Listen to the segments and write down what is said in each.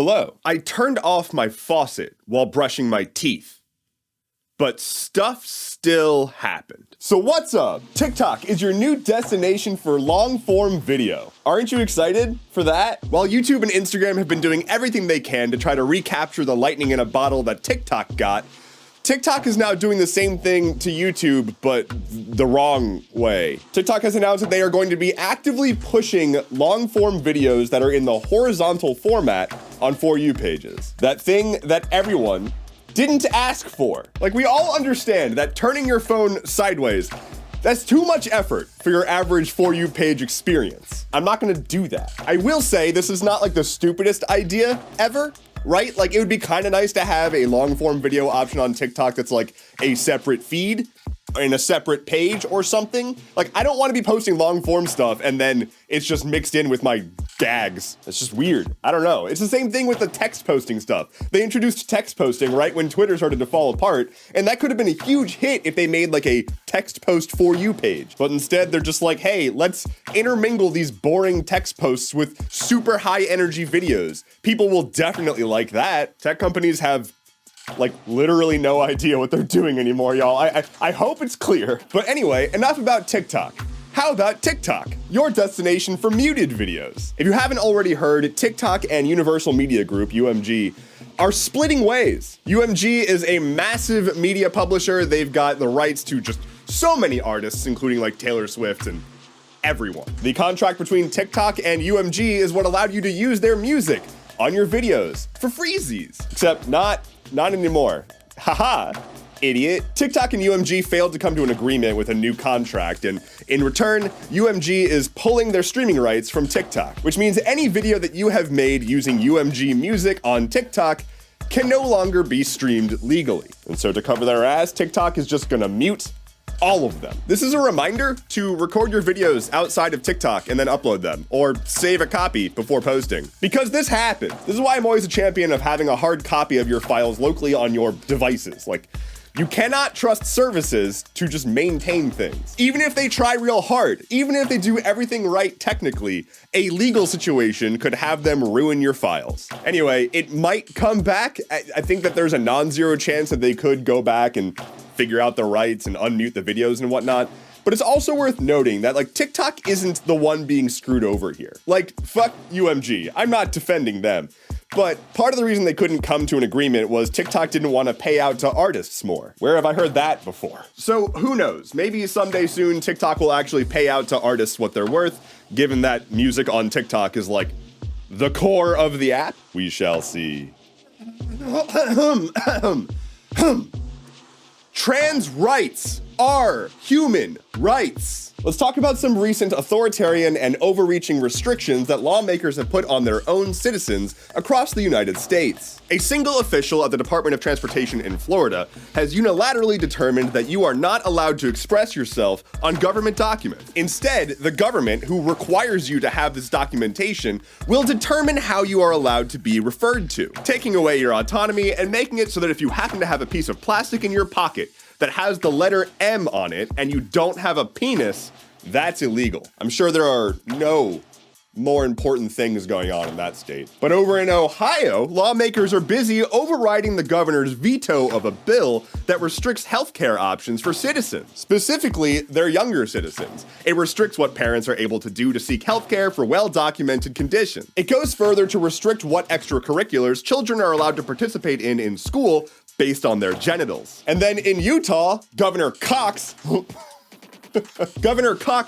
Hello. I turned off my faucet while brushing my teeth, but stuff still happened. So what's up? TikTok is your new destination for long-form video. Aren't you excited for that? While YouTube and Instagram have been doing everything they can to try to recapture the lightning in a bottle that TikTok got, TikTok is now doing the same thing to YouTube, but the wrong way. TikTok has announced that they are going to be actively pushing long-form videos that are in the horizontal format on For You pages. That thing that everyone didn't ask for. Like, we all understand that turning your phone sideways, that's too much effort for your average For You page experience. I'm not gonna do that. I will say this is not like the stupidest idea ever, right? Like, it would be kind of nice to have a long form video option on TikTok that's like a separate feed in a separate page or something. Like, I don't want to be posting long form stuff and then it's just mixed in with my gags. It's just weird. I don't know. It's the same thing with the text posting stuff. They introduced text posting right when Twitter started to fall apart, and that could have been a huge hit if they made like a text post For You page. But instead, they're just like, hey, let's intermingle these boring text posts with super high energy videos. People will definitely like that. Tech companies have like literally no idea what they're doing anymore, y'all. I hope it's clear. But anyway, enough about TikTok. How about TikTok, your destination for muted videos? If you haven't already heard, TikTok and Universal Media Group, UMG, are splitting ways. UMG is a massive media publisher. They've got the rights to just so many artists, including like Taylor Swift and everyone. The contract between TikTok and UMG is what allowed you to use their music on your videos for freezies. Except not anymore. Haha. Idiot. TikTok and UMG failed to come to an agreement with a new contract, and in return, UMG is pulling their streaming rights from TikTok, which means any video that you have made using UMG music on TikTok can no longer be streamed legally. And so to cover their ass, TikTok is just gonna mute all of them. This is a reminder to record your videos outside of TikTok and then upload them, or save a copy before posting. Because this happened. This is why I'm always a champion of having a hard copy of your files locally on your devices. Like, you cannot trust services to just maintain things. Even if they try real hard, even if they do everything right technically, a legal situation could have them ruin your files. Anyway, it might come back. I think that there's a non-zero chance that they could go back and figure out the rights and unmute the videos and whatnot. But it's also worth noting that like TikTok isn't the one being screwed over here. Like, fuck UMG. I'm not defending them. But part of the reason they couldn't come to an agreement was TikTok didn't want to pay out to artists more. Where have I heard that before? So who knows? Maybe someday soon TikTok will actually pay out to artists what they're worth, given that music on TikTok is like the core of the app. We shall see. Trans rights are human rights. Let's talk about some recent authoritarian and overreaching restrictions that lawmakers have put on their own citizens across the United States. A single official at the Department of Transportation in Florida has unilaterally determined that you are not allowed to express yourself on government documents. Instead, the government, who requires you to have this documentation, will determine how you are allowed to be referred to, taking away your autonomy and making it so that if you happen to have a piece of plastic in your pocket that has the letter M on it and you don't have a penis, that's illegal. I'm sure there are no more important things going on in that state. But over in Ohio, lawmakers are busy overriding the governor's veto of a bill that restricts healthcare options for citizens, specifically their younger citizens. It restricts what parents are able to do to seek healthcare for well-documented conditions. It goes further to restrict what extracurriculars children are allowed to participate in school based on their genitals. And then in Utah, Governor Cox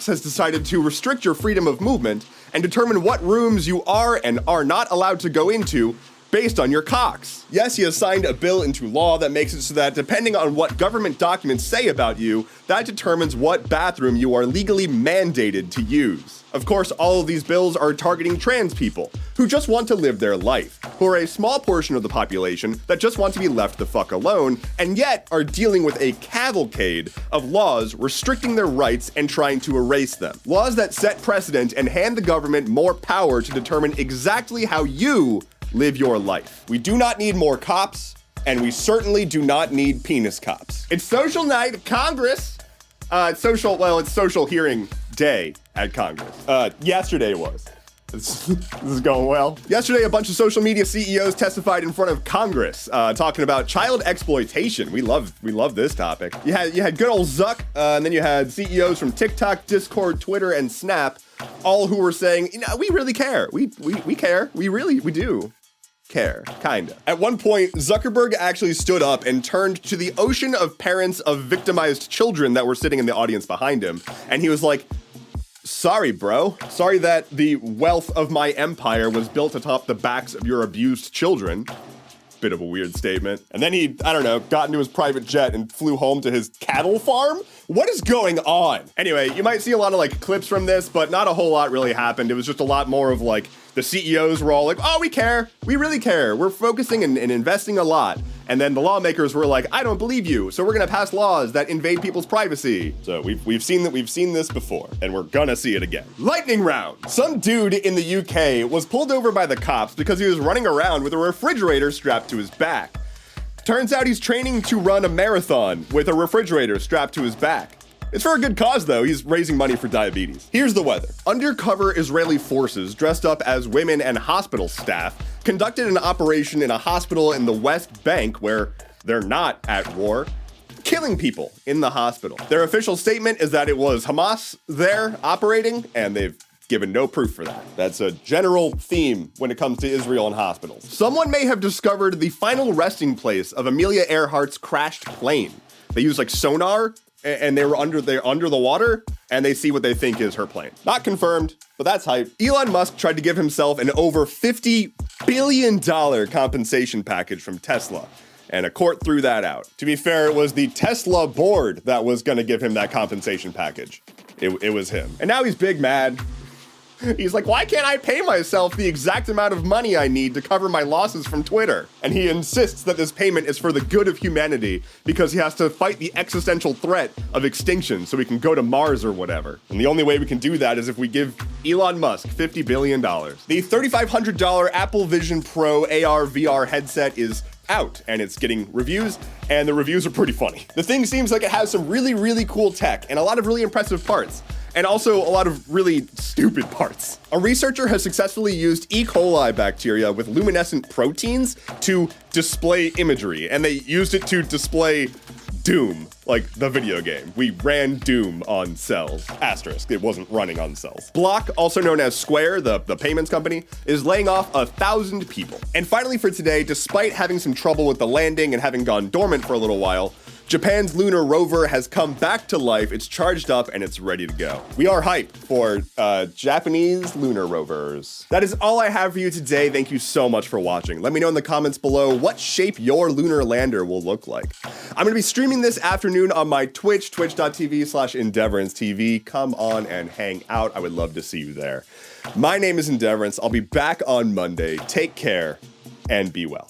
has decided to restrict your freedom of movement and determine what rooms you are and are not allowed to go into based on your cocks. Yes, he has signed a bill into law that makes it so that depending on what government documents say about you, that determines what bathroom you are legally mandated to use. Of course, all of these bills are targeting trans people who just want to live their life, who are a small portion of the population that just want to be left the fuck alone, and yet are dealing with a cavalcade of laws restricting their rights and trying to erase them. Laws that set precedent and hand the government more power to determine exactly how you live your life. We do not need more cops, and we certainly do not need penis cops. It's social night at Congress. It's social hearing day at Congress. Yesterday was. This is going well. Yesterday, a bunch of social media CEOs testified in front of Congress, talking about child exploitation. We love this topic. You had good old Zuck, and then you had CEOs from TikTok, Discord, Twitter, and Snap, all who were saying, we really care. We care. We do care, kinda. At one point, Zuckerberg actually stood up and turned to the ocean of parents of victimized children that were sitting in the audience behind him, and he was like, sorry, bro. Sorry that the wealth of my empire was built atop the backs of your abused children. Bit of a weird statement. And then he, got into his private jet and flew home to his cattle farm? What is going on? Anyway, you might see a lot of clips from this, but not a whole lot really happened. It was just a lot more of the CEOs were all like, oh, we care. We really care. We're focusing and investing a lot. And then the lawmakers were like, I don't believe you. So we're gonna pass laws that invade people's privacy. So we've seen this before, and we're gonna see it again. Lightning round. Some dude in the UK was pulled over by the cops because he was running around with a refrigerator strapped to his back. Turns out he's training to run a marathon with a refrigerator strapped to his back. It's for a good cause, though. He's raising money for diabetes. Here's the weather. Undercover Israeli forces dressed up as women and hospital staff conducted an operation in a hospital in the West Bank where they're not at war, killing people in the hospital. Their official statement is that it was Hamas there operating, and they've given no proof for that. That's a general theme when it comes to Israel and hospitals. Someone may have discovered the final resting place of Amelia Earhart's crashed plane. They used sonar, and they were under the water, and they see what they think is her plane. Not confirmed, but that's hype. Elon Musk tried to give himself an over $50 billion compensation package from Tesla, and a court threw that out. To be fair, it was the Tesla board that was gonna give him that compensation package. It was him. And now he's big mad. He's like, why can't I pay myself the exact amount of money I need to cover my losses from Twitter? And he insists that this payment is for the good of humanity because he has to fight the existential threat of extinction so we can go to Mars or whatever. And the only way we can do that is if we give Elon Musk $50 billion. The $3,500 Apple Vision Pro AR VR headset is out, and it's getting reviews, and the reviews are pretty funny. The thing seems like it has some really, really cool tech and a lot of really impressive parts, and also a lot of really stupid parts. A researcher has successfully used E. coli bacteria with luminescent proteins to display imagery, and they used it to display Doom, like the video game. We ran Doom on cells. Asterisk, it wasn't running on cells. Block, also known as Square, the payments company, is laying off 1,000 people. And finally for today, despite having some trouble with the landing and having gone dormant for a little while, Japan's lunar rover has come back to life. It's charged up and it's ready to go. We are hyped for Japanese lunar rovers. That is all I have for you today. Thank you so much for watching. Let me know in the comments below what shape your lunar lander will look like. I'm gonna be streaming this afternoon on my Twitch, twitch.tv/EndeavoranceTV. Come on and hang out. I would love to see you there. My name is Endeavorance. I'll be back on Monday. Take care and be well.